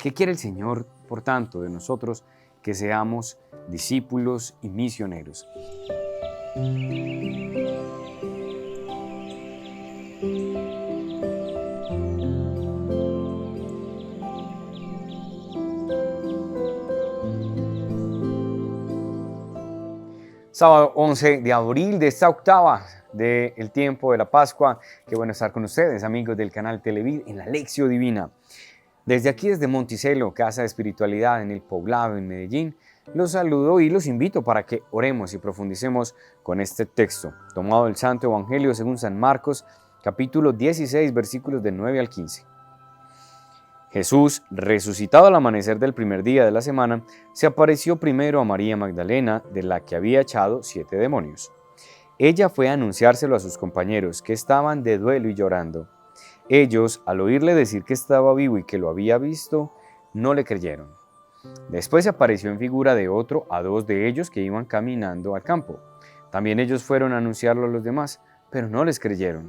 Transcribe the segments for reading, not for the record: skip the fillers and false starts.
¿Qué quiere el Señor, por tanto, de nosotros? Que seamos discípulos y misioneros. Sábado 11 de abril de esta octava del tiempo de la Pascua. Qué bueno estar con ustedes, amigos del canal Televid, en la Lección Divina. Desde aquí, desde Monticello, Casa de Espiritualidad en El Poblado, en Medellín, los saludo y los invito para que oremos y profundicemos con este texto, tomado del Santo Evangelio según San Marcos, capítulo 16, versículos del 9 al 15. Jesús, resucitado al amanecer del primer día de la semana, se apareció primero a María Magdalena, de la que había echado 7 demonios. Ella fue a anunciárselo a sus compañeros, que estaban de duelo y llorando. Ellos, al oírle decir que estaba vivo y que lo había visto, no le creyeron. Después se apareció en figura de otro a 2 de ellos que iban caminando al campo. También ellos fueron a anunciarlo a los demás, pero no les creyeron.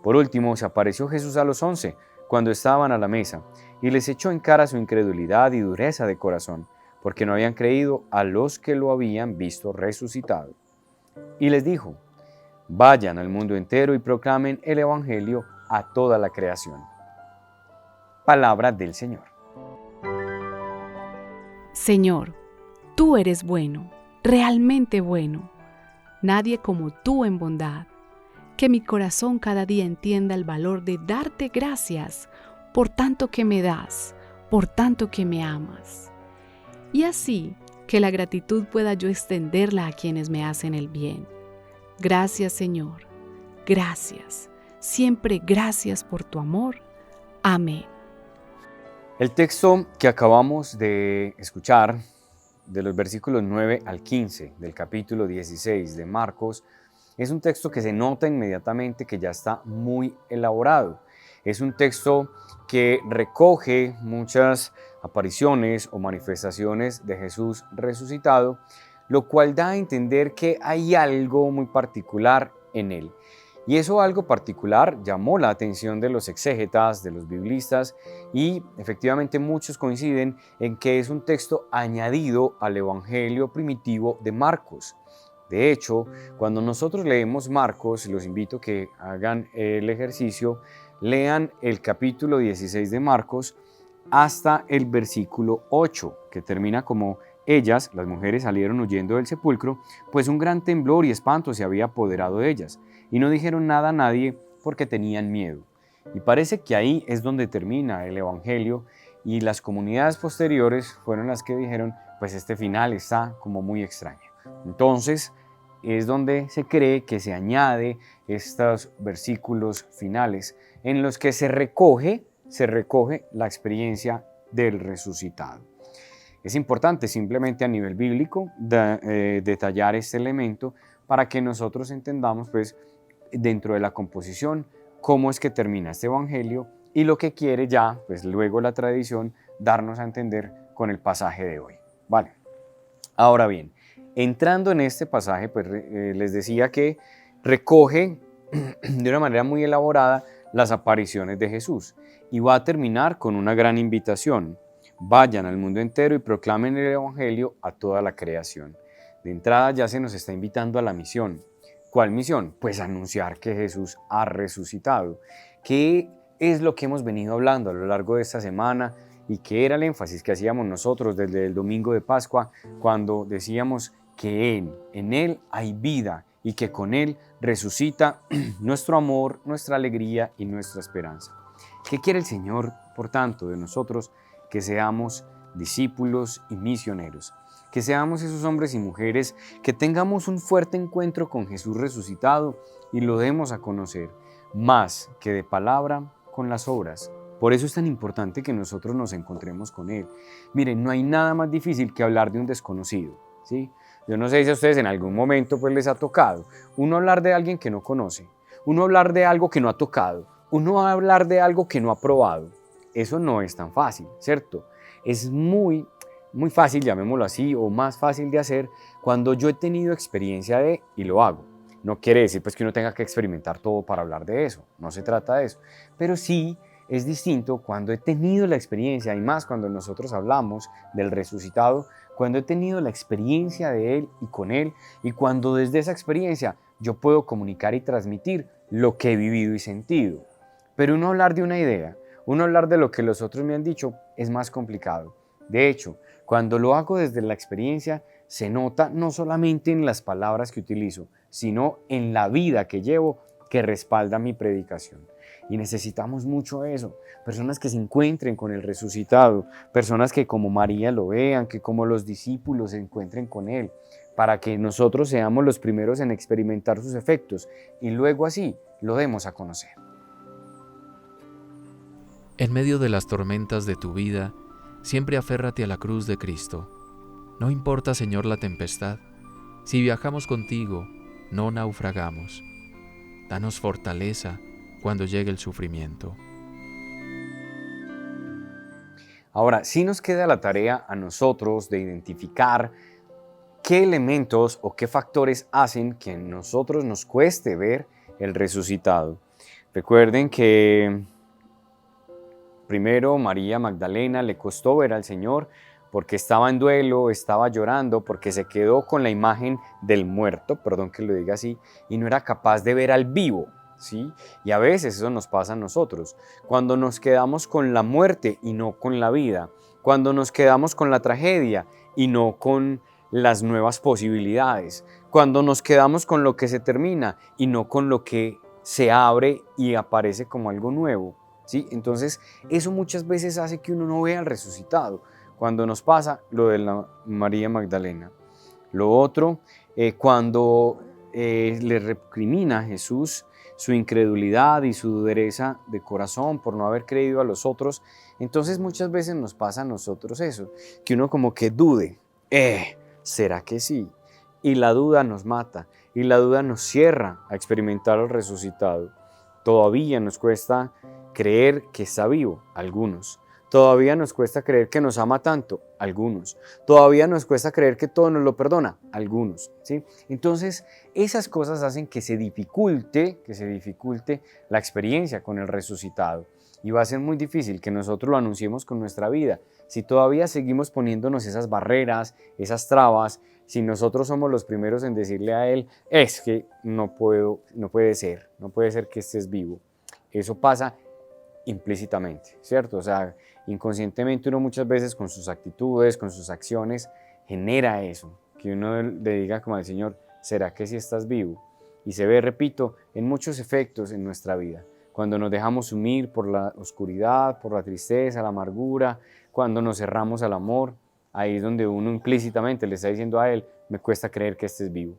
Por último, se apareció Jesús a los 11, cuando estaban a la mesa, y les echó en cara su incredulidad y dureza de corazón, porque no habían creído a los que lo habían visto resucitado. Y les dijo: vayan al mundo entero y proclamen el Evangelio a toda la creación. Palabra del Señor. Señor, tú eres bueno, realmente bueno. Nadie como tú en bondad. Que mi corazón cada día entienda el valor de darte gracias por tanto que me das, por tanto que me amas. Y así, que la gratitud pueda yo extenderla a quienes me hacen el bien. Gracias, Señor. Gracias. Siempre gracias por tu amor. Amén. El texto que acabamos de escuchar, de los versículos 9 al 15 del capítulo 16 de Marcos, es un texto que se nota inmediatamente que ya está muy elaborado. Es un texto que recoge muchas apariciones o manifestaciones de Jesús resucitado, lo cual da a entender que hay algo muy particular en él. Y eso algo particular llamó la atención de los exégetas, de los biblistas, y efectivamente muchos coinciden en que es un texto añadido al Evangelio primitivo de Marcos. De hecho, cuando nosotros leemos Marcos, los invito a que hagan el ejercicio, lean el capítulo 16 de Marcos hasta el versículo 8, que termina como: ellas, las mujeres, salieron huyendo del sepulcro, pues un gran temblor y espanto se había apoderado de ellas, y no dijeron nada a nadie porque tenían miedo. Y parece que ahí es donde termina el Evangelio, y las comunidades posteriores fueron las que dijeron: pues este final está como muy extraño. Entonces es donde se cree que se añade estos versículos finales en los que se recoge la experiencia del resucitado. Es importante simplemente a nivel bíblico detallar este elemento para que nosotros entendamos, pues, dentro de la composición, cómo es que termina este evangelio y lo que quiere ya, pues luego la tradición, darnos a entender con el pasaje de hoy. Vale. Ahora bien, entrando en este pasaje, pues les decía que recoge de una manera muy elaborada las apariciones de Jesús y va a terminar con una gran invitación: vayan al mundo entero y proclamen el Evangelio a toda la creación. De entrada ya se nos está invitando a la misión. ¿Cuál misión? Pues anunciar que Jesús ha resucitado. ¿Qué es lo que hemos venido hablando a lo largo de esta semana? Y qué era el énfasis que hacíamos nosotros desde el domingo de Pascua, cuando decíamos que en Él hay vida y que con Él resucita nuestro amor, nuestra alegría y nuestra esperanza. ¿Qué quiere el Señor, por tanto, de nosotros? Que seamos discípulos y misioneros, que seamos esos hombres y mujeres que tengamos un fuerte encuentro con Jesús resucitado y lo demos a conocer, más que de palabra, con las obras. Por eso es tan importante que nosotros nos encontremos con Él. Miren, no hay nada más difícil que hablar de un desconocido, ¿sí? Yo no sé si a ustedes en algún momento pues les ha tocado uno hablar de alguien que no conoce, uno hablar de algo que no ha tocado, uno hablar de algo que no ha probado. Eso no es tan fácil, ¿cierto? Es muy fácil, llamémoslo así, o más fácil de hacer cuando yo he tenido experiencia de y lo hago. No quiere decir pues que uno tenga que experimentar todo para hablar de eso, no se trata de eso, pero sí es distinto cuando he tenido la experiencia, y más cuando nosotros hablamos del resucitado, cuando he tenido la experiencia de Él y con Él, y cuando desde esa experiencia yo puedo comunicar y transmitir lo que he vivido y sentido. Pero uno hablar de una idea, uno hablar de lo que los otros me han dicho, es más complicado. De hecho, cuando lo hago desde la experiencia, se nota no solamente en las palabras que utilizo, sino en la vida que llevo que respalda mi predicación. Y necesitamos mucho eso, personas que se encuentren con el resucitado, personas que como María lo vean, que como los discípulos se encuentren con Él, para que nosotros seamos los primeros en experimentar sus efectos y luego así lo demos a conocer. En medio de las tormentas de tu vida, siempre aférrate a la cruz de Cristo. No importa, Señor, la tempestad. Si viajamos contigo, no naufragamos. Danos fortaleza cuando llegue el sufrimiento. Ahora, sí nos queda la tarea a nosotros de identificar qué elementos o qué factores hacen que a nosotros nos cueste ver el resucitado. Recuerden que primero María Magdalena le costó ver al Señor porque estaba en duelo, estaba llorando, porque se quedó con la imagen del muerto, perdón que lo diga así, y no era capaz de ver al vivo, ¿sí? Y a veces eso nos pasa a nosotros, cuando nos quedamos con la muerte y no con la vida, cuando nos quedamos con la tragedia y no con las nuevas posibilidades, cuando nos quedamos con lo que se termina y no con lo que se abre y aparece como algo nuevo, ¿sí? Entonces eso muchas veces hace que uno no vea al resucitado, cuando nos pasa lo de la María Magdalena. Lo otro, cuando le recrimina a Jesús su incredulidad y su dureza de corazón por no haber creído a los otros, entonces muchas veces nos pasa a nosotros eso, que uno como que dude, ¿será que sí? Y la duda nos mata, y la duda nos cierra a experimentar al resucitado. Todavía nos cuesta creer que está vivo, algunos. Todavía nos cuesta creer que nos ama tanto, algunos. Todavía nos cuesta creer que todo nos lo perdona, algunos, ¿sí? Entonces, esas cosas hacen que se dificulte la experiencia con el resucitado. Y va a ser muy difícil que nosotros lo anunciemos con nuestra vida. Si todavía seguimos poniéndonos esas barreras, esas trabas, si nosotros somos los primeros en decirle a Él, es que no puede ser que estés vivo. Eso pasa implícitamente, ¿cierto? O sea, inconscientemente uno muchas veces con sus actitudes, con sus acciones, genera eso, que uno le diga como al Señor, ¿será que sí estás vivo? Y se ve, repito, en muchos efectos en nuestra vida. Cuando nos dejamos sumir por la oscuridad, por la tristeza, la amargura, cuando nos cerramos al amor, ahí es donde uno implícitamente le está diciendo a Él, me cuesta creer que estés vivo.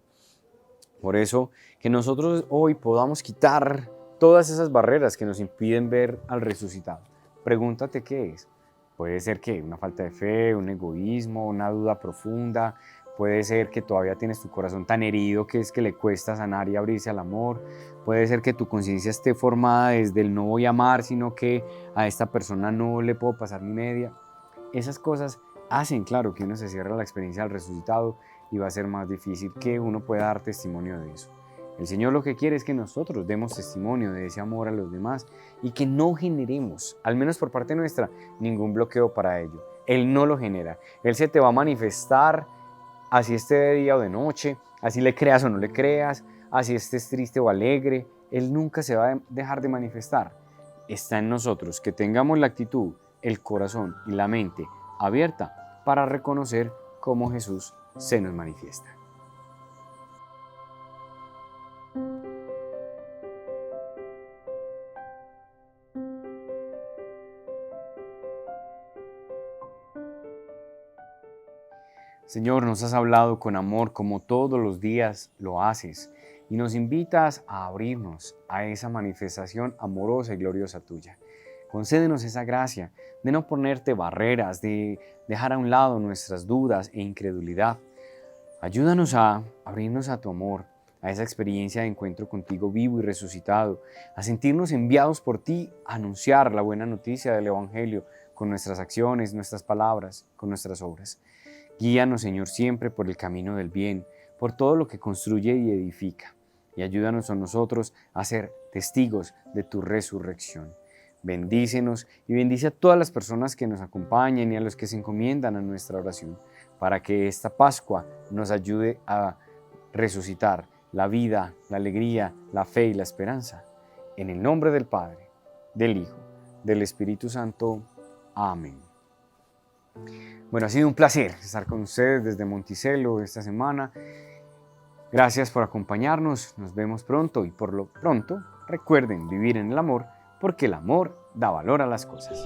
Por eso, que nosotros hoy podamos quitar todas esas barreras que nos impiden ver al resucitado. Pregúntate qué es. Puede ser que una falta de fe, un egoísmo, una duda profunda. Puede ser que todavía tienes tu corazón tan herido que es que le cuesta sanar y abrirse al amor. Puede ser que tu conciencia esté formada desde el no voy a amar, sino que a esta persona no le puedo pasar ni media. Esas cosas hacen, claro, que uno se cierre a la experiencia del resucitado y va a ser más difícil que uno pueda dar testimonio de eso. El Señor lo que quiere es que nosotros demos testimonio de ese amor a los demás y que no generemos, al menos por parte nuestra, ningún bloqueo para ello. Él no lo genera. Él se te va a manifestar así esté de día o de noche, así le creas o no le creas, así estés triste o alegre. Él nunca se va a dejar de manifestar. Está en nosotros que tengamos la actitud, el corazón y la mente abierta para reconocer cómo Jesús se nos manifiesta. Señor, nos has hablado con amor como todos los días lo haces y nos invitas a abrirnos a esa manifestación amorosa y gloriosa tuya. Concédenos esa gracia de no ponerte barreras, de dejar a un lado nuestras dudas e incredulidad. Ayúdanos a abrirnos a tu amor, a esa experiencia de encuentro contigo vivo y resucitado, a sentirnos enviados por ti a anunciar la buena noticia del Evangelio con nuestras acciones, nuestras palabras, con nuestras obras. Guíanos, Señor, siempre por el camino del bien, por todo lo que construye y edifica. Y ayúdanos a nosotros a ser testigos de tu resurrección. Bendícenos y bendice a todas las personas que nos acompañan y a los que se encomiendan a nuestra oración, para que esta Pascua nos ayude a resucitar la vida, la alegría, la fe y la esperanza. En el nombre del Padre, del Hijo, del Espíritu Santo. Amén. Bueno, ha sido un placer estar con ustedes desde Monticello esta semana. Gracias por acompañarnos, nos vemos pronto y por lo pronto recuerden vivir en el amor, porque el amor da valor a las cosas.